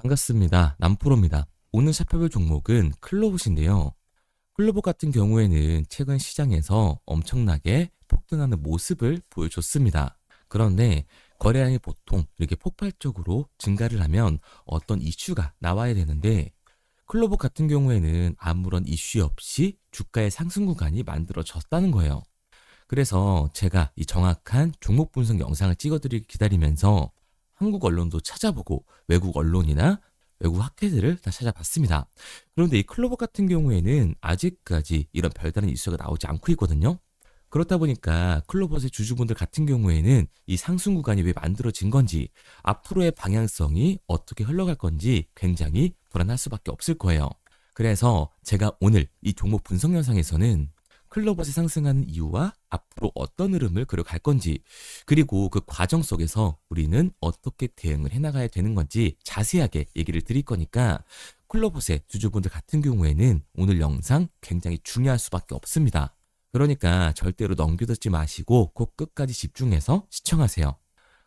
반갑습니다. 남프로입니다. 오늘 살펴볼 종목은 클로봇인데요. 클로봇 같은 경우에는 최근 시장에서 엄청나게 폭등하는 모습을 보여줬습니다. 그런데 거래량이 보통 이렇게 폭발적으로 증가를 하면 어떤 이슈가 나와야 되는데 클로봇 같은 경우에는 아무런 이슈 없이 주가의 상승 구간이 만들어졌다는 거예요. 그래서 제가 이 정확한 종목 분석 영상을 찍어드리기 기다리면서 한국 언론도 찾아보고 외국 언론이나 외국 학회들을 다 찾아봤습니다. 그런데 이 클로버 같은 경우에는 아직까지 이런 별다른 이슈가 나오지 않고 있거든요. 그렇다 보니까 클로버의 주주분들 같은 경우에는 이 상승 구간이 왜 만들어진 건지, 앞으로의 방향성이 어떻게 흘러갈 건지 굉장히 불안할 수밖에 없을 거예요. 그래서 제가 오늘 이 종목 분석 영상에서는 클로버이 상승하는 이유와 앞으로 어떤 흐름을 그려갈 건지, 그리고 그 과정 속에서 우리는 어떻게 대응을 해나가야 되는 건지 자세하게 얘기를 드릴 거니까 클로버의 주주분들 같은 경우에는 오늘 영상 굉장히 중요할 수밖에 없습니다. 그러니까 절대로 넘겨듣지 마시고 꼭 끝까지 집중해서 시청하세요.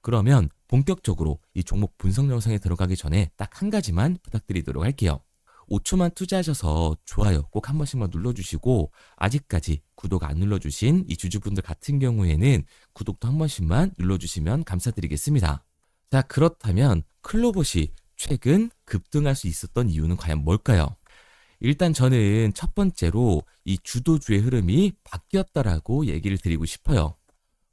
그러면 본격적으로 이 종목 분석 영상에 들어가기 전에 딱 한 가지만 부탁드리도록 할게요. 5초만 투자하셔서 좋아요 꼭 한 번씩만 눌러주시고, 아직까지 구독 안 눌러주신 이 주주분들 같은 경우에는 구독도 한 번씩만 눌러주시면 감사드리겠습니다. 자, 그렇다면 클로봇이 최근 급등할 수 있었던 이유는 과연 뭘까요? 일단 저는 첫 번째로 이 주도주의 흐름이 바뀌었다라고 얘기를 드리고 싶어요.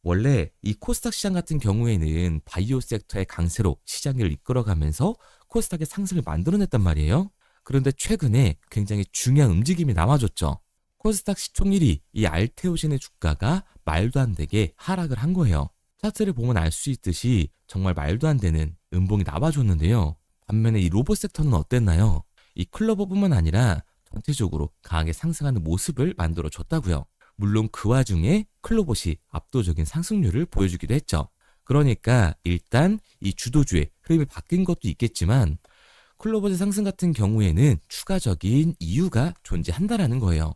원래 이 코스닥 시장 같은 경우에는 바이오 섹터의 강세로 시장을 이끌어가면서 코스닥의 상승을 만들어냈단 말이에요. 그런데 최근에 굉장히 중요한 움직임이 나와줬죠. 코스닥 시총 1위 이 알테오젠의 주가가 말도 안 되게 하락을 한 거예요. 차트를 보면 알 수 있듯이 정말 말도 안 되는 음봉이 나와줬는데요. 반면에 이 로봇 섹터는 어땠나요? 이 클로버뿐만 아니라 전체적으로 강하게 상승하는 모습을 만들어줬다고요. 물론 그 와중에 클로봇이 압도적인 상승률을 보여주기도 했죠. 그러니까 일단 이 주도주의 흐름이 바뀐 것도 있겠지만 클로봇의 상승 같은 경우에는 추가적인 이유가 존재한다라는 거예요.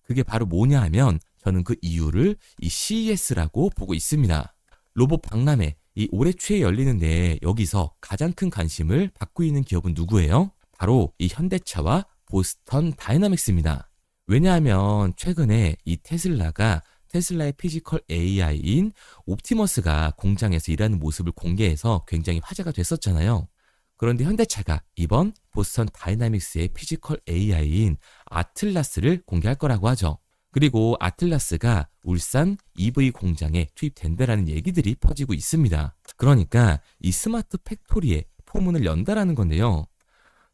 그게 바로 뭐냐 하면 저는 그 이유를 이 CES라고 보고 있습니다. 로봇 박람회 이 올해 초에 열리는데 여기서 가장 큰 관심을 받고 있는 기업은 누구예요? 바로 이 현대차와 보스턴 다이나믹스입니다. 왜냐하면 최근에 이 테슬라의 피지컬 AI인 옵티머스가 공장에서 일하는 모습을 공개해서 굉장히 화제가 됐었잖아요. 그런데 현대차가 이번 보스턴 다이나믹스의 피지컬 AI인 아틀라스를 공개할 거라고 하죠. 그리고 아틀라스가 울산 EV 공장에 투입된다라는 얘기들이 퍼지고 있습니다. 그러니까 이 스마트 팩토리에 포문을 연다라는 건데요.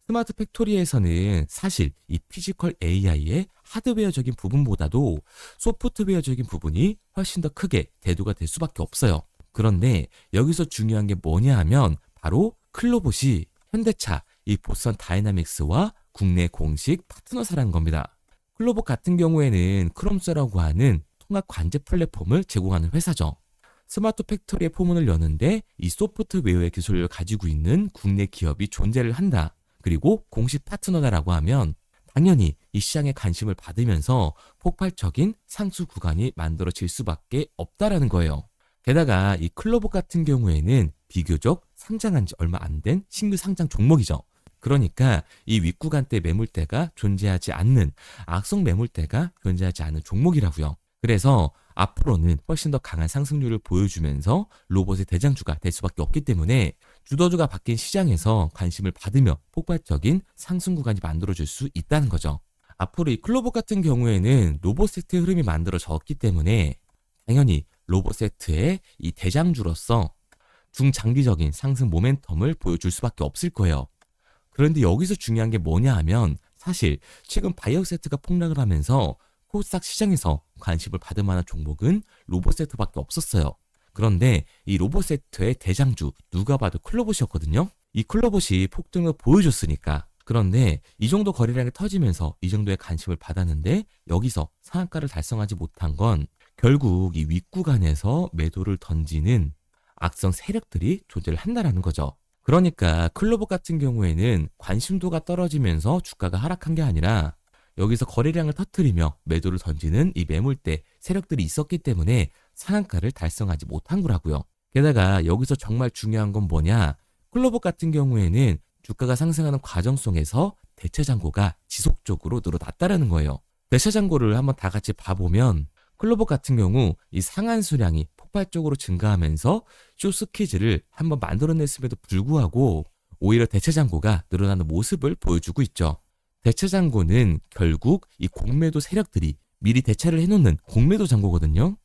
스마트 팩토리에서는 사실 이 피지컬 AI의 하드웨어적인 부분보다도 소프트웨어적인 부분이 훨씬 더 크게 대두가 될 수밖에 없어요. 그런데 여기서 중요한 게 뭐냐 하면 바로 클로봇이 현대차 이 보스턴 다이나믹스와 국내 공식 파트너사라는 겁니다. 클로봇 같은 경우에는 크롬스라고 하는 통합 관제 플랫폼을 제공하는 회사죠. 스마트 팩토리의 포문을 여는데 이 소프트웨어의 기술을 가지고 있는 국내 기업이 존재를 한다. 그리고 공식 파트너다라고 하면 당연히 이 시장에 관심을 받으면서 폭발적인 상승 구간이 만들어질 수밖에 없다라는 거예요. 게다가 이 클로봇 같은 경우에는 비교적 상장한 지 얼마 안 된 신규 상장 종목이죠. 그러니까 이 윗구간대 매물대가 존재하지 않는, 악성 매물대가 존재하지 않는 종목이라고요. 그래서 앞으로는 훨씬 더 강한 상승률을 보여주면서 로봇의 대장주가 될 수밖에 없기 때문에 주도주가 바뀐 시장에서 관심을 받으며 폭발적인 상승 구간이 만들어질 수 있다는 거죠. 앞으로 이 클로봇 같은 경우에는 로봇 섹터의 흐름이 만들어졌기 때문에 당연히 로봇 섹터의 이 대장주로서 중장기적인 상승 모멘텀을 보여줄 수밖에 없을 거예요. 그런데 여기서 중요한 게 뭐냐 하면 사실 최근 바이오 섹터가 폭락을 하면서 코스닥 시장에서 관심을 받을 만한 종목은 로봇 섹터밖에 없었어요. 그런데 이 로봇 섹터의 대장주 누가 봐도 클로봇이었거든요. 이 클로봇이 폭등을 보여줬으니까. 그런데 이 정도 거래량이 터지면서 이 정도의 관심을 받았는데 여기서 상한가를 달성하지 못한 건 결국 이 윗구간에서 매도를 던지는 악성 세력들이 존재를 한다라는 거죠. 그러니까 클로봇 같은 경우에는 관심도가 떨어지면서 주가가 하락한 게 아니라 여기서 거래량을 터뜨리며 매도를 던지는 이 매물대 세력들이 있었기 때문에 상한가를 달성하지 못한 거라고요. 게다가 여기서 정말 중요한 건 뭐냐? 클로봇 같은 경우에는 주가가 상승하는 과정 속에서 대체 잔고가 지속적으로 늘어났다라는 거예요. 대체 잔고를 한번 다 같이 봐보면 클로버 같은 경우 이 상한 수량이 폭발적으로 증가하면서 숏 스퀴즈를 한번 만들어냈음에도 불구하고 오히려 대체 잔고가 늘어나는 모습을 보여주고 있죠. 대체 잔고는 결국 이 공매도 세력들이 미리 대체를 해놓는 공매도 잔고거든요.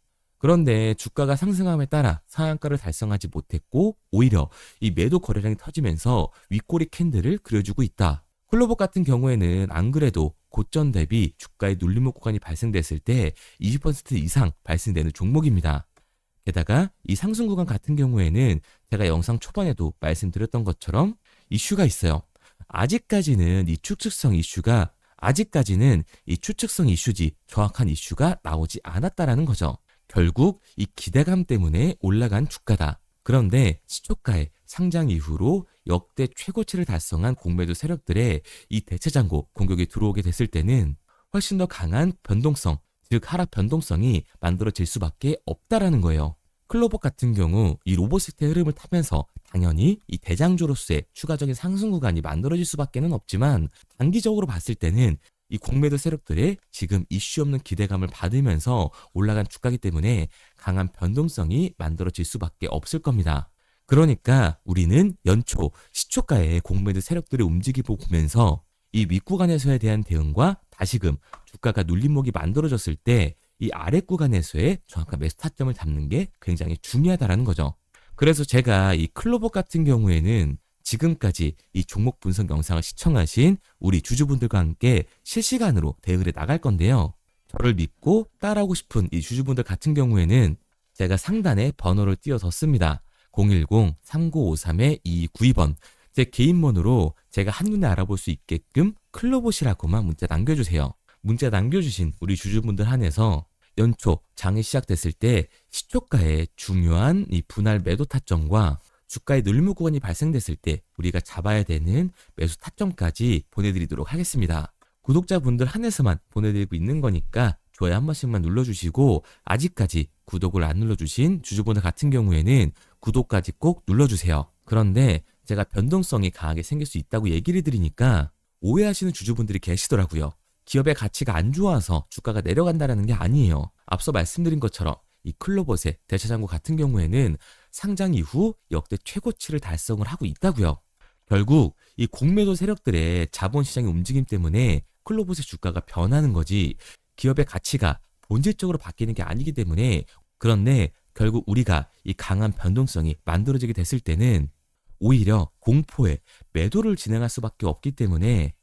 그런데 주가가 상승함에 따라 상한가를 달성하지 못했고 오히려 이 매도 거래량이 터지면서 윗꼬리 캔들을 그려주고 있다. 클로버 같은 경우에는 안 그래도 고점 대비 주가의 눌림목 구간이 발생됐을 때 20% 이상 발생되는 종목입니다. 게다가 이 상승 구간 같은 경우에는 제가 영상 초반에도 말씀드렸던 것처럼 이슈가 있어요. 아직까지는 이 추측성 이슈지 정확한 이슈가 나오지 않았다라는 거죠. 결국 이 기대감 때문에 올라간 주가다. 그런데 시초가의 상장 이후로 역대 최고치를 달성한 공매도 세력들의 이 대체 잔고 공격이 들어오게 됐을 때는 훨씬 더 강한 변동성, 즉 하락 변동성이 만들어질 수밖에 없다라는 거예요. 클로버 같은 경우 이 로봇 섹터의 흐름을 타면서 당연히 이 대장주로서의 추가적인 상승 구간이 만들어질 수밖에는 없지만 단기적으로 봤을 때는 이 공매도 세력들의 지금 이슈 없는 기대감을 받으면서 올라간 주가이기 때문에 강한 변동성이 만들어질 수밖에 없을 겁니다. 그러니까 우리는 연초 시초가의 공매도 세력들의 움직임을 보면서 이 윗구간에서에 대한 대응과 다시금 주가가 눌림목이 만들어졌을 때 이 아랫구간에서의 정확한 매수 타점을 잡는 게 굉장히 중요하다라는 거죠. 그래서 제가 이 클로버 같은 경우에는 지금까지 이 종목 분석 영상을 시청하신 우리 주주분들과 함께 실시간으로 대응을 해 나갈 건데요. 저를 믿고 따라하고 싶은 이 주주분들 같은 경우에는 제가 상단에 번호를 띄워뒀습니다. 010-3953-2292번. 제 개인번호로 제가 한눈에 알아볼 수 있게끔 클로봇이라고만 문자 남겨주세요. 문자 남겨주신 우리 주주분들 한해서 연초 장이 시작됐을 때 시초가의 중요한 이 분할 매도 타점과 주가의 눌림 구간이 발생됐을 때 우리가 잡아야 되는 매수 타점까지 보내드리도록 하겠습니다. 구독자분들 한해서만 보내드리고 있는 거니까 좋아요 한 번씩만 눌러주시고 아직까지 구독을 안 눌러주신 주주분들 같은 경우에는 구독까지 꼭 눌러주세요. 그런데 제가 변동성이 강하게 생길 수 있다고 얘기를 드리니까 오해하시는 주주분들이 계시더라고요. 기업의 가치가 안 좋아서 주가가 내려간다는 게 아니에요. 앞서 말씀드린 것처럼 이 클로봇의 대체장고 같은 경우에는 상장 이후 역대 최고치를 달성을 하고 있다고요. 결국 이 공매도 세력들의 자본시장의 움직임 때문에 클로봇의 주가가 변하는 거지 기업의 가치가 본질적으로 바뀌는 게 아니기 때문에 그런데 결국 우리가 이 강한 변동성이 만들어지게 됐을 때는 오히려 공포에 매도를 진행할 수밖에 없기 때문에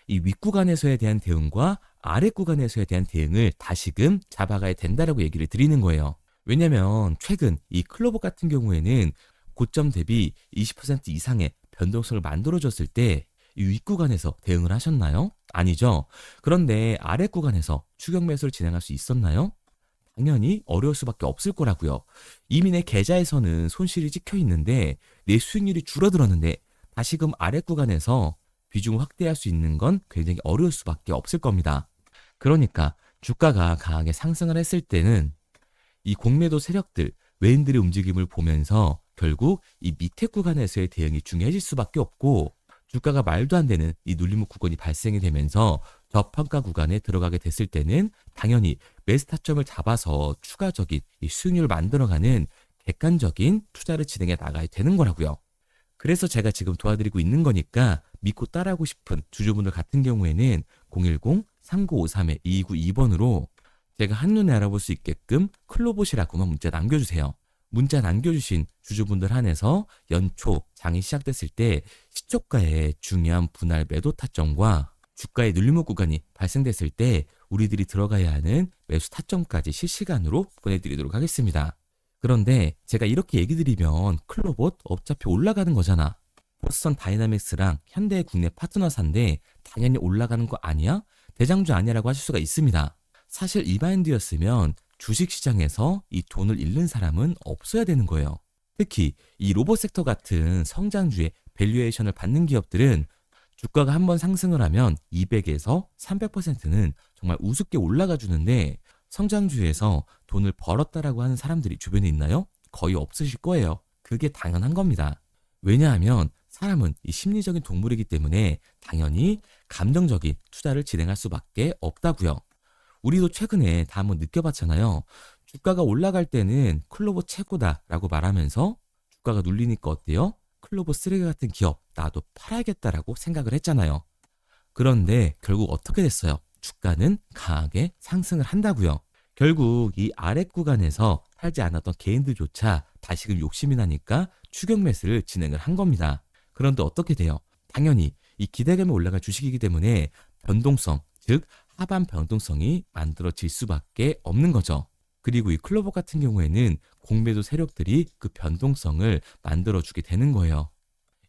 이 윗구간에서에 대한 대응과 아랫구간에서에 대한 대응을 다시금 잡아가야 된다라고 얘기를 드리는 거예요. 왜냐면 최근 이 클로버 같은 경우에는 고점 대비 20% 이상의 변동성을 만들어줬을 때 이 윗구간에서 대응을 하셨나요? 아니죠. 그런데 아랫구간에서 추격 매수를 진행할 수 있었나요? 당연히 어려울 수밖에 없을 거라고요. 이미 내 계좌에서는 손실이 찍혀 있는데 내 수익률이 줄어들었는데 다시금 아랫구간에서 비중을 확대할 수 있는 건 굉장히 어려울 수밖에 없을 겁니다. 그러니까 주가가 강하게 상승을 했을 때는 이 공매도 세력들, 외인들의 움직임을 보면서 결국 이 밑에 구간에서의 대응이 중요해질 수밖에 없고 주가가 말도 안 되는 이 눌림목 구간이 발생이 되면서 저평가 구간에 들어가게 됐을 때는 당연히 매수 타점을 잡아서 추가적인 이 수익률을 만들어가는 객관적인 투자를 진행해 나가야 되는 거라고요. 그래서 제가 지금 도와드리고 있는 거니까 믿고 따라하고 싶은 주주분들 같은 경우에는 010-3953-2292번으로 제가 한눈에 알아볼 수 있게끔 클로봇이라고만 문자 남겨주세요. 문자 남겨주신 주주분들 한해서 연초 장이 시작됐을 때 시초가의 중요한 분할 매도 타점과 주가의 눌림목 구간이 발생됐을 때 우리들이 들어가야 하는 매수 타점까지 실시간으로 보내드리도록 하겠습니다. 그런데 제가 이렇게 얘기 드리면 클로봇 어차피 올라가는 거잖아. 보스턴 다이나믹스랑 현대의 국내 파트너사인데 당연히 올라가는 거 아니야? 대장주 아니야라고 하실 수가 있습니다. 사실 일반인들이었으면 주식시장에서 이 돈을 잃는 사람은 없어야 되는 거예요. 특히 이 로봇 섹터 같은 성장주의 밸류에이션을 받는 기업들은 주가가 한번 상승을 하면 200에서 300%는 정말 우습게 올라가 주는데 성장주에서 돈을 벌었다라고 하는 사람들이 주변에 있나요? 거의 없으실 거예요. 그게 당연한 겁니다. 왜냐하면 사람은 이 심리적인 동물이기 때문에 당연히 감정적인 투자를 진행할 수밖에 없다고요. 우리도 최근에 다 한번 느껴봤잖아요. 주가가 올라갈 때는 클로버 최고다라고 말하면서 주가가 눌리니까 어때요? 클로버 쓰레기 같은 기업 나도 팔아야겠다라고 생각을 했잖아요. 그런데 결국 어떻게 됐어요? 주가는 강하게 상승을 한다고요. 결국 이 아랫 구간에서 팔지 않았던 개인들조차 다시금 욕심이 나니까 추격 매수를 진행을 한 겁니다. 그런데 어떻게 돼요? 당연히 이 기대감이 올라갈 주식이기 때문에 변동성, 즉 하반 변동성이 만들어질 수밖에 없는 거죠. 그리고 이 클로버 같은 경우에는 공매도 세력들이 그 변동성을 만들어주게 되는 거예요.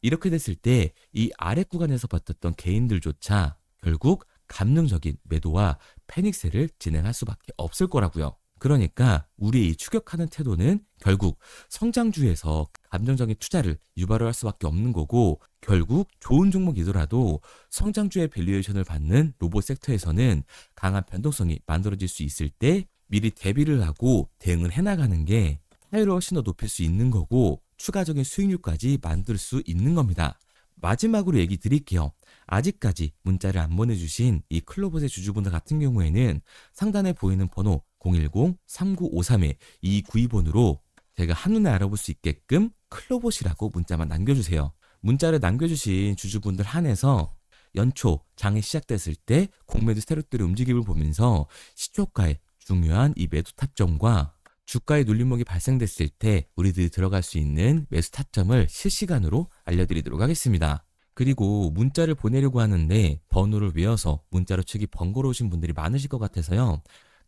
이렇게 됐을 때 이 아랫 구간에서 버텼던 개인들조차 결국 감정적인 매도와 패닉세를 진행할 수밖에 없을 거라고요. 그러니까 우리의 이 추격하는 태도는 결국 성장주에서 감정적인 투자를 유발을 할 수밖에 없는 거고, 결국 좋은 종목이더라도 성장주의 밸류에이션을 받는 로봇 섹터에서는 강한 변동성이 만들어질 수 있을 때 미리 대비를 하고 대응을 해나가는 게 타이를 훨씬 더 높일 수 있는 거고, 추가적인 수익률까지 만들 수 있는 겁니다. 마지막으로 얘기 드릴게요. 아직까지 문자를 안 보내주신 이 클로봇의 주주분들 같은 경우에는 상단에 보이는 번호 010-3953-2292번으로 제가 한눈에 알아볼 수 있게끔 클로봇이라고 문자만 남겨주세요. 문자를 남겨주신 주주분들 한해서 연초 장이 시작됐을 때 공매도 세력들의 움직임을 보면서 시초가의 중요한 이 매도 타점과 주가의 눌림목이 발생됐을 때 우리들이 들어갈 수 있는 매수 타점을 실시간으로 알려드리도록 하겠습니다. 그리고 문자를 보내려고 하는데 번호를 외워서 문자로 치기 번거로우신 분들이 많으실 것 같아서요.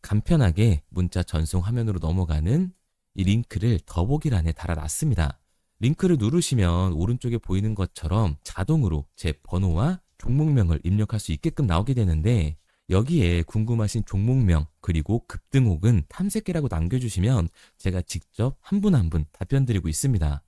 간편하게 문자 전송 화면으로 넘어가는 이 링크를 더보기란에 달아놨습니다. 링크를 누르시면 오른쪽에 보이는 것처럼 자동으로 제 번호와 종목명을 입력할 수 있게끔 나오게 되는데, 여기에 궁금하신 종목명 그리고 급등혹은 탐색기라고 남겨주시면 제가 직접 한 분 한 분 답변 드리고 있습니다.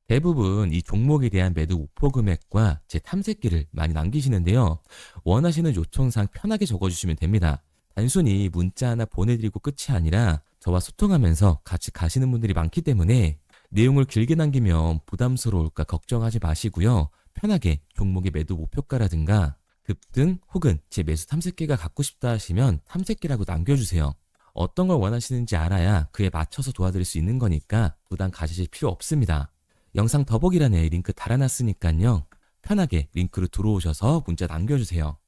대부분 이 종목에 대한 매도 목표 금액과 제 탐색기를 많이 남기시는데요. 원하시는 요청사항 편하게 적어주시면 됩니다. 단순히 문자 하나 보내드리고 끝이 아니라 저와 소통하면서 같이 가시는 분들이 많기 때문에 내용을 길게 남기면 부담스러울까 걱정하지 마시고요. 편하게 종목의 매도 목표가라든가 급등 혹은 제 매수 탐색기가 갖고 싶다 하시면 탐색기라고 남겨주세요. 어떤 걸 원하시는지 알아야 그에 맞춰서 도와드릴 수 있는 거니까 부담 가지실 필요 없습니다. 영상 더보기란에 링크 달아놨으니까요. 편하게 링크로 들어오셔서 문자 남겨주세요.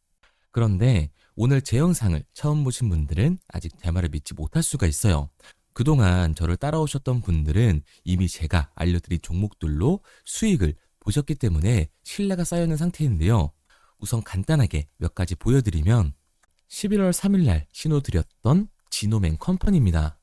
그런데 오늘 제 영상을 처음 보신 분들은 아직 제 말을 믿지 못할 수가 있어요. 그동안 저를 따라오셨던 분들은 이미 제가 알려드린 종목들로 수익을 보셨기 때문에 신뢰가 쌓여있는 상태인데요. 우선 간단하게 몇 가지 보여드리면 11월 3일날 신호드렸던 지노맨 컴퍼니입니다.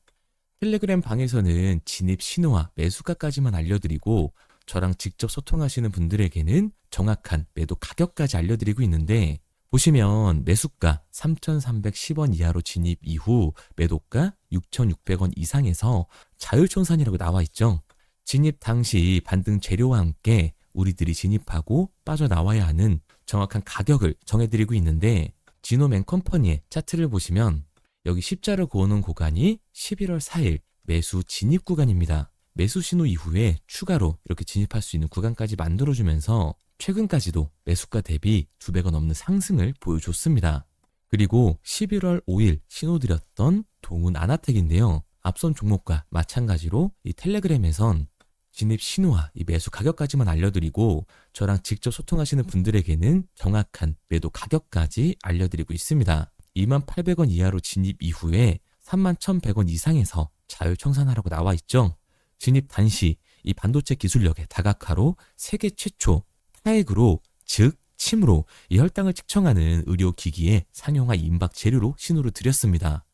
텔레그램 방에서는 진입 신호와 매수가까지만 알려드리고 저랑 직접 소통하시는 분들에게는 정확한 매도 가격까지 알려드리고 있는데, 보시면 매수가 3,310원 이하로 진입 이후 매도가 6,600원 이상에서 자율청산이라고 나와 있죠. 진입 당시 반등 재료와 함께 우리들이 진입하고 빠져나와야 하는 정확한 가격을 정해드리고 있는데, 지노맨 컴퍼니의 차트를 보시면 여기 십자를 그어놓은 구간이 11월 4일 매수 진입 구간입니다. 매수 신호 이후에 추가로 이렇게 진입할 수 있는 구간까지 만들어주면서 최근까지도 매수가 대비 2배가 넘는 상승을 보여줬습니다. 그리고 11월 5일 신호드렸던 동훈 아나텍인데요. 앞선 종목과 마찬가지로 이 텔레그램에선 진입 신호와 이 매수 가격까지만 알려드리고 저랑 직접 소통하시는 분들에게는 정확한 매도 가격까지 알려드리고 있습니다. 28,000원 이하로 진입 이후에 31,100원 이상에서 자율청산하라고 나와 있죠. 진입 단시 이 반도체 기술력의 다각화로 세계 최초 타액으로, 즉 침으로 이 혈당을 측정하는 의료기기의 상용화 임박 재료로 신호를 드렸습니다.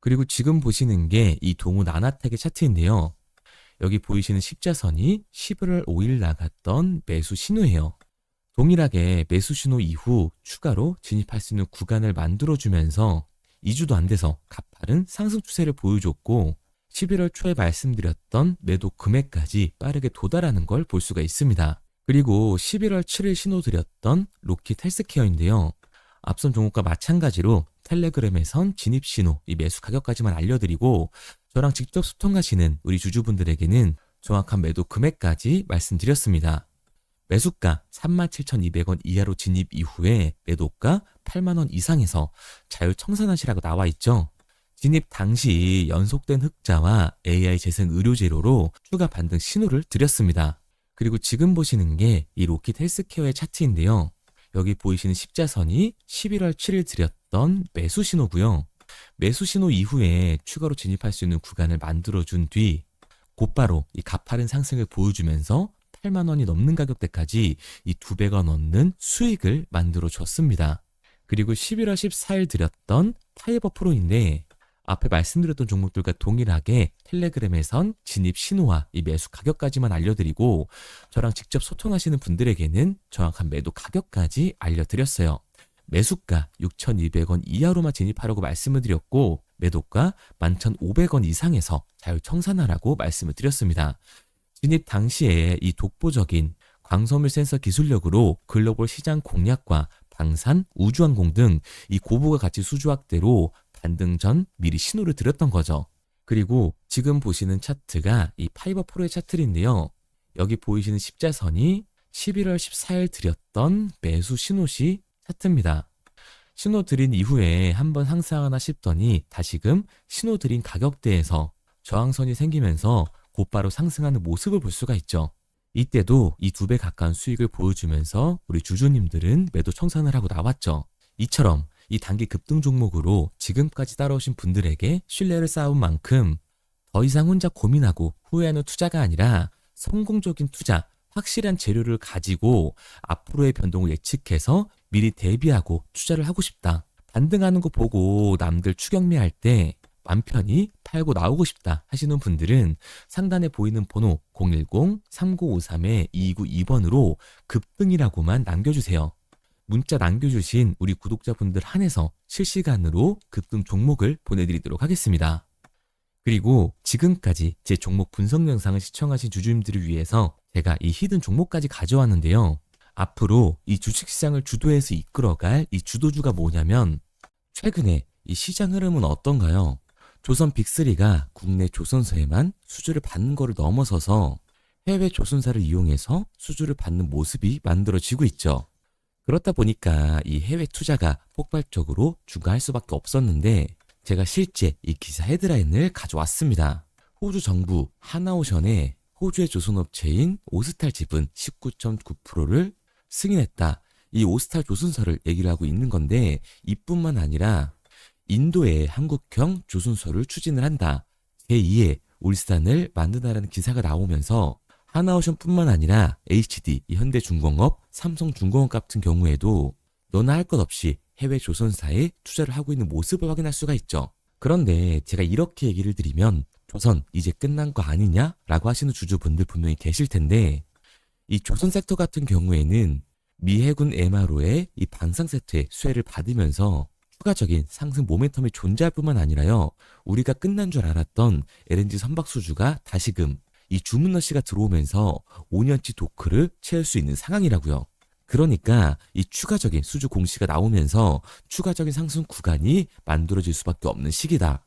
그리고 지금 보시는 게 이 동훈 아나텍의 차트인데요. 여기 보이시는 십자선이 11월 5일 나갔던 매수 신호예요. 동일하게 매수 신호 이후 추가로 진입할 수 있는 구간을 만들어주면서 2주도 안 돼서 가파른 상승 추세를 보여줬고 11월 초에 말씀드렸던 매도 금액까지 빠르게 도달하는 걸 볼 수가 있습니다. 그리고 11월 7일 신호드렸던 로킷 헬스케어인데요. 앞선 종목과 마찬가지로 텔레그램에선 진입 신호, 이 매수 가격까지만 알려드리고 저랑 직접 소통하시는 우리 주주분들에게는 정확한 매도 금액까지 말씀드렸습니다. 매수가 37,200원 이하로 진입 이후에 매도가 8만 원 이상에서 자율 청산하시라고 나와 있죠. 진입 당시 연속된 흑자와 AI 재생 의료 재료로 추가 반등 신호를 드렸습니다. 그리고 지금 보시는 게 이 로킷 헬스케어의 차트인데요. 여기 보이시는 십자선이 11월 7일 드렸던 매수 신호고요. 매수 신호 이후에 추가로 진입할 수 있는 구간을 만들어준 뒤 곧바로 이 가파른 상승을 보여주면서 8만 원이 넘는 가격대까지 이 2배가 넘는 수익을 만들어 줬습니다. 그리고 11월 14일 드렸던 파이버 프로인데 앞에 말씀드렸던 종목들과 동일하게 텔레그램에선 진입 신호와 이 매수 가격까지만 알려드리고 저랑 직접 소통하시는 분들에게는 정확한 매도 가격까지 알려드렸어요. 매수가 6,200원 이하로만 진입하라고 말씀을 드렸고 매도가 11,500원 이상에서 자율 청산하라고 말씀을 드렸습니다. 진입 당시에 이 독보적인 광섬유 센서 기술력으로 글로벌 시장 공략과 방산, 우주항공 등 이 고부가 가치 수주 확대로 반등 전 미리 신호를 드렸던 거죠. 그리고 지금 보시는 차트가 이 파이버 프로의 차트인데요. 여기 보이시는 십자선이 11월 14일 드렸던 매수 신호시 차트입니다. 신호 드린 이후에 한번 상승하나 싶더니 다시금 신호 드린 가격대에서 저항선이 생기면서 곧바로 상승하는 모습을 볼 수가 있죠. 이때도 이 2배 가까운 수익을 보여주면서 우리 주주님들은 매도 청산을 하고 나왔죠. 이처럼 이 단기 급등 종목으로 지금까지 따라오신 분들에게 신뢰를 쌓은 만큼 더 이상 혼자 고민하고 후회하는 투자가 아니라 성공적인 투자, 확실한 재료를 가지고 앞으로의 변동을 예측해서 미리 대비하고 투자를 하고 싶다. 반등하는 거 보고 남들 추격매할 때 맘 편히 팔고 나오고 싶다 하시는 분들은 상단에 보이는 번호 010-3953-2292번으로 급등이라고만 남겨주세요. 문자 남겨주신 우리 구독자분들 한해서 실시간으로 급등 종목을 보내드리도록 하겠습니다. 그리고 지금까지 제 종목 분석 영상을 시청하신 주주님들을 위해서 제가 이 히든 종목까지 가져왔는데요. 앞으로 이 주식시장을 주도해서 이끌어갈 이 주도주가 뭐냐면 최근에 이 시장 흐름은 어떤가요? 조선 빅3가 국내 조선사에만 수주를 받는 거를 넘어서서 해외 조선사를 이용해서 수주를 받는 모습이 만들어지고 있죠. 그렇다 보니까 이 해외 투자가 폭발적으로 증가할 수밖에 없었는데 제가 실제 이 기사 헤드라인을 가져왔습니다. 호주 정부 하나오션에 호주의 조선업체인 오스탈 지분 19.9%를 승인했다. 이 오스탈 조선사를 얘기를 하고 있는 건데 이뿐만 아니라 인도에 한국형 조선소를 추진을 한다. 제2의 울산을 만든다라는 기사가 나오면서 하나오션뿐만 아니라 HD, 현대중공업, 삼성중공업 같은 경우에도 너나 할 것 없이 해외 조선사에 투자를 하고 있는 모습을 확인할 수가 있죠. 그런데 제가 이렇게 얘기를 드리면 조선 이제 끝난 거 아니냐라고 하시는 주주분들 분명히 계실 텐데 이 조선 섹터 같은 경우에는 미 해군 MRO의 이 방산 세트의 수혜를 받으면서 추가적인 상승 모멘텀이 존재할 뿐만 아니라요. 우리가 끝난 줄 알았던 LNG 선박 수주가 다시금 이 주문러시가 들어오면서 5년치 도크를 채울 수 있는 상황이라고요. 그러니까 이 추가적인 수주 공시가 나오면서 추가적인 상승 구간이 만들어질 수밖에 없는 시기다.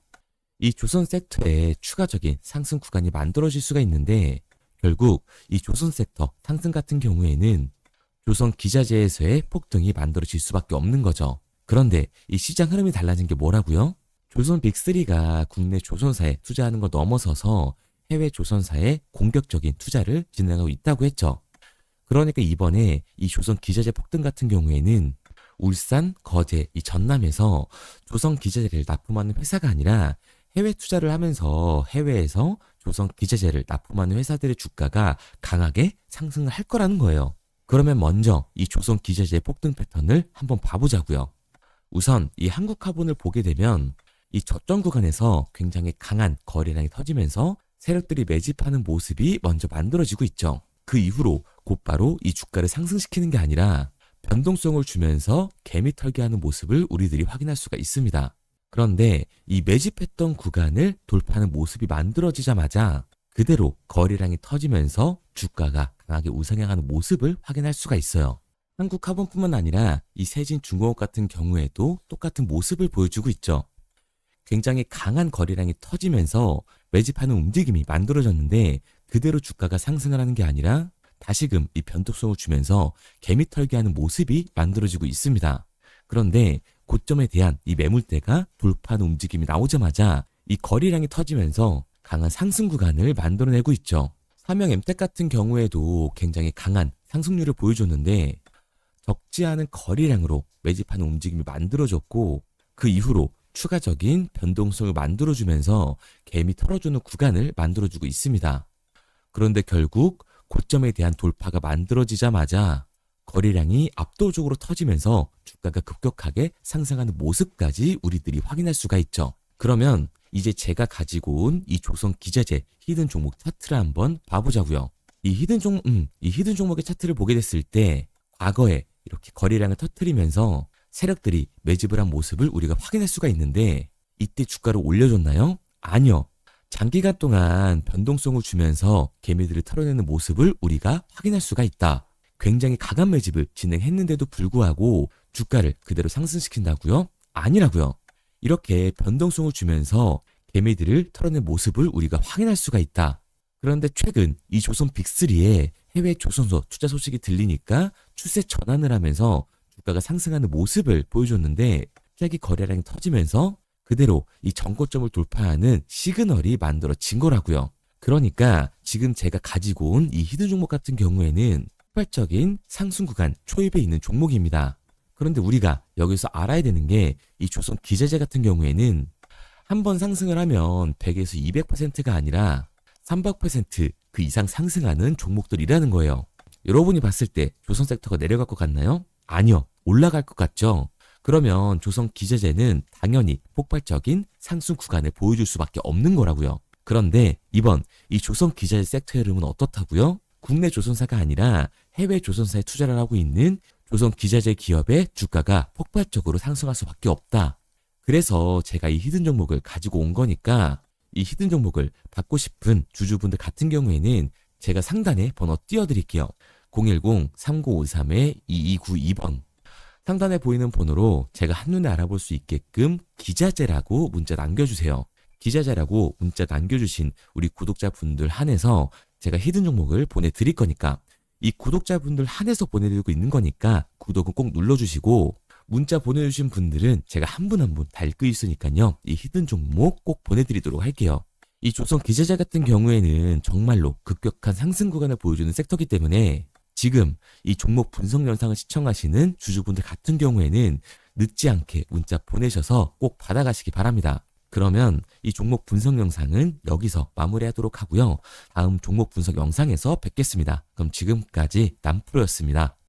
이 조선 섹터에 추가적인 상승 구간이 만들어질 수가 있는데 결국 이 조선 섹터 상승 같은 경우에는 조선 기자재에서의 폭등이 만들어질 수밖에 없는 거죠. 그런데 이 시장 흐름이 달라진 게 뭐라고요? 조선 빅3가 국내 조선사에 투자하는 걸 넘어서서 해외 조선사에 공격적인 투자를 진행하고 있다고 했죠. 그러니까 이번에 이 조선 기자재 폭등 같은 경우에는 울산, 거제, 이 전남에서 조선 기자재를 납품하는 회사가 아니라 해외 투자를 하면서 해외에서 조선 기자재를 납품하는 회사들의 주가가 강하게 상승을 할 거라는 거예요. 그러면 먼저 이 조선 기자재 폭등 패턴을 한번 봐보자고요. 우선 이 한국화본을 보게 되면 이 저점 구간에서 굉장히 강한 거래량이 터지면서 세력들이 매집하는 모습이 먼저 만들어지고 있죠. 그 이후로 곧바로 이 주가를 상승시키는 게 아니라 변동성을 주면서 개미 털기하는 모습을 우리들이 확인할 수가 있습니다. 그런데 이 매집했던 구간을 돌파하는 모습이 만들어지자마자 그대로 거래량이 터지면서 주가가 강하게 우상향하는 모습을 확인할 수가 있어요. 한국화본뿐만 아니라 이 세진중공업 같은 경우에도 똑같은 모습을 보여주고 있죠. 굉장히 강한 거래량이 터지면서 매집하는 움직임이 만들어졌는데 그대로 주가가 상승을 하는 게 아니라 다시금 이 변동성을 주면서 개미 털기하는 모습이 만들어지고 있습니다. 그런데 고점에 대한 이 매물대가 돌파하는 움직임이 나오자마자 이 거래량이 터지면서 강한 상승 구간을 만들어내고 있죠. 삼형 엠텍 같은 경우에도 굉장히 강한 상승률을 보여줬는데 적지 않은 거래량으로 매집하는 움직임이 만들어졌고 그 이후로 추가적인 변동성을 만들어주면서 개미 털어주는 구간을 만들어주고 있습니다. 그런데 결국 고점에 대한 돌파가 만들어지자마자 거래량이 압도적으로 터지면서 주가가 급격하게 상승하는 모습까지 우리들이 확인할 수가 있죠. 그러면 이제 제가 가지고 온 이 조선 기자재 히든 종목 차트를 한번 봐보자고요. 이 히든 종목의 차트를 보게 됐을 때 과거에 이렇게 거래량을 터뜨리면서 세력들이 매집을 한 모습을 우리가 확인할 수가 있는데 이때 주가를 올려줬나요? 아니요. 장기간 동안 변동성을 주면서 개미들을 털어내는 모습을 우리가 확인할 수가 있다. 굉장히 강한 매집을 진행했는데도 불구하고 주가를 그대로 상승시킨다고요? 아니라고요. 이렇게 변동성을 주면서 개미들을 털어낸 모습을 우리가 확인할 수가 있다. 그런데 최근 이 조선 빅3의 해외 조선소 투자 소식이 들리니까 추세 전환을 하면서 주가가 상승하는 모습을 보여줬는데 갑자기 거래량이 터지면서 그대로 이 전고점을 돌파하는 시그널이 만들어진 거라고요. 그러니까 지금 제가 가지고 온 이 히든 종목 같은 경우에는 폭발적인 상승 구간 초입에 있는 종목입니다. 그런데 우리가 여기서 알아야 되는 게 이 조선 기자재 같은 경우에는 한번 상승을 하면 100에서 200%가 아니라 300%그 이상 상승하는 종목들이라는 거예요. 여러분이 봤을 때 조선 섹터가 내려갈 것 같나요? 아니요. 올라갈 것 같죠? 그러면 조선 기자재는 당연히 폭발적인 상승 구간을 보여줄 수밖에 없는 거라고요. 그런데 이번 이 조선 기자재 섹터 흐름은 어떻다고요? 국내 조선사가 아니라 해외 조선사에 투자를 하고 있는 조선 기자재 기업의 주가가 폭발적으로 상승할 수밖에 없다. 그래서 제가 이 히든 종목을 가지고 온 거니까 이 히든 종목을 받고 싶은 주주분들 같은 경우에는 제가 상단에 번호 띄워드릴게요. 010-3953-2292번 상단에 보이는 번호로 제가 한눈에 알아볼 수 있게끔 기자재라고 문자 남겨주세요. 기자재라고 문자 남겨주신 우리 구독자분들 한해서 제가 히든 종목을 보내드릴 거니까 이 구독자분들 한해서 보내드리고 있는 거니까 구독은 꼭 눌러주시고 문자 보내주신 분들은 제가 한 분 한 분 다 읽고 있으니까요. 이 히든 종목 꼭 보내드리도록 할게요. 이 조선 기자재 같은 경우에는 정말로 급격한 상승 구간을 보여주는 섹터이기 때문에 지금 이 종목 분석 영상을 시청하시는 주주분들 같은 경우에는 늦지 않게 문자 보내셔서 꼭 받아가시기 바랍니다. 그러면 이 종목 분석 영상은 여기서 마무리하도록 하고요. 다음 종목 분석 영상에서 뵙겠습니다. 그럼 지금까지 남프로였습니다.